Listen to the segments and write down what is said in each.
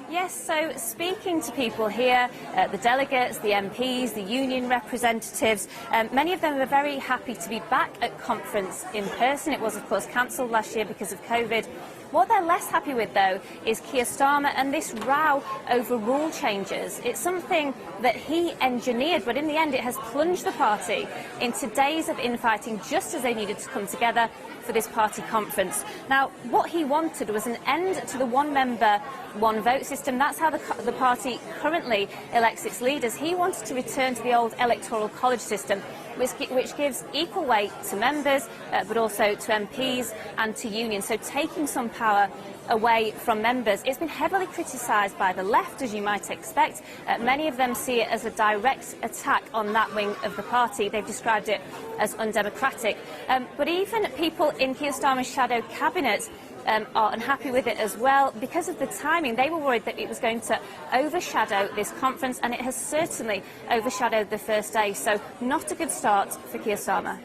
Yes, so speaking to people here, the delegates, the MPs, the union representatives, many of them are very happy to be back at conference in person. It was, of course, cancelled last year because of COVID. What they're less happy with, though, is Keir Starmer and this row over rule changes. It's something that he engineered, but in the end it has plunged the party into days of infighting just as they needed to come together for this party conference. Now, what he wanted was an end to the one-member, one-vote system. That's how the party currently elects its leaders. He wanted to return to the old electoral college system, which gives equal weight to members, but also to MPs and to unions, so taking some power away from members. It's been heavily criticised by the left, as you might expect. Many of them see it as a direct attack on that wing of the party. They've described it as undemocratic. But even people in Keir Starmer's shadow cabinet are unhappy with it as well. Because of the timing, they were worried that it was going to overshadow this conference, and it has certainly overshadowed the first day. So not a good start for Keir Starmer.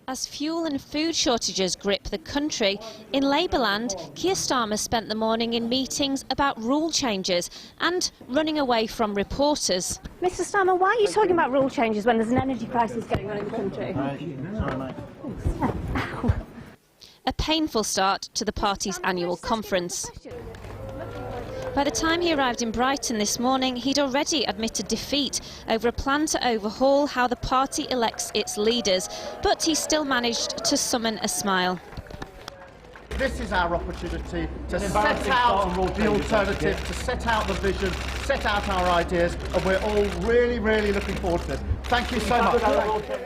As fuel and food shortages grip the country, in Labour land, Keir Starmer spent the morning in meetings about rule changes and running away from reporters. Mr Starmer, why are you talking about rule changes when there's an energy crisis going on in the country? A painful start to the party's annual conference. By the time he arrived in Brighton this morning, he'd already admitted defeat over a plan to overhaul how the party elects its leaders, but he still managed to summon a smile. This is our opportunity to set out the alternative, to set out the vision, set out our ideas, and we're all really, really looking forward to this. Thank you so much.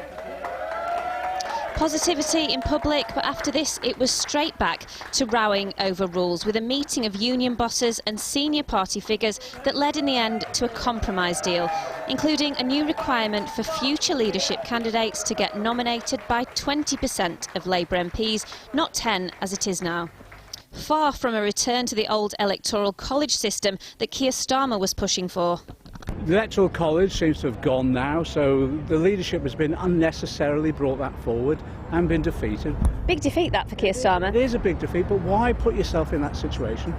Positivity in public, but after this it was straight back to rowing over rules, with a meeting of union bosses and senior party figures that led in the end to a compromise deal, including a new requirement for future leadership candidates to get nominated by 20% of Labour MPs, not 10 as it is now. Far from a return to the old electoral college system that Keir Starmer was pushing for. The electoral college seems to have gone now, so the leadership has been unnecessarily brought that forward and been defeated. Big defeat, that, for Keir Starmer. It is a big defeat, but why put yourself in that situation?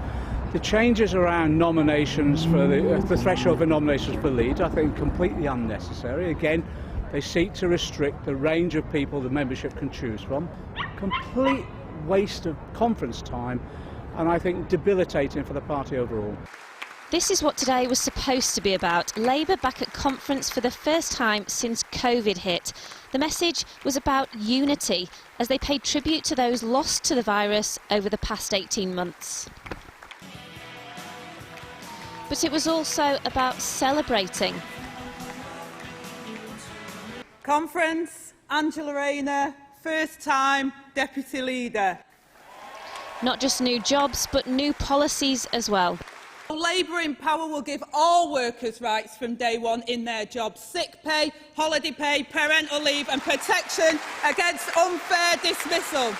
The changes around nominations for the threshold for nominations for leader, I think, completely unnecessary. Again, they seek to restrict the range of people the membership can choose from. Complete waste of conference time, and I think debilitating for the party overall. This is what today was supposed to be about. Labour back at conference for the first time since COVID hit. The message was about unity as they paid tribute to those lost to the virus over the past 18 months. But it was also about celebrating. Conference, Angela Rayner, first time deputy leader. Not just new jobs, but new policies as well. Labour in power will give all workers rights from day one in their jobs: sick pay, holiday pay, parental leave and protection against unfair dismissal.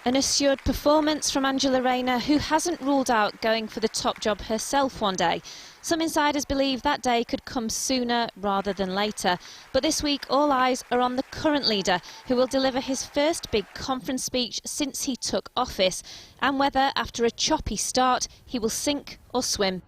An assured performance from Angela Rayner, who hasn't ruled out going for the top job herself one day. Some insiders believe that day could come sooner rather than later. But this week, all eyes are on the current leader, who will deliver his first big conference speech since he took office, and whether, after a choppy start, he will sink or swim.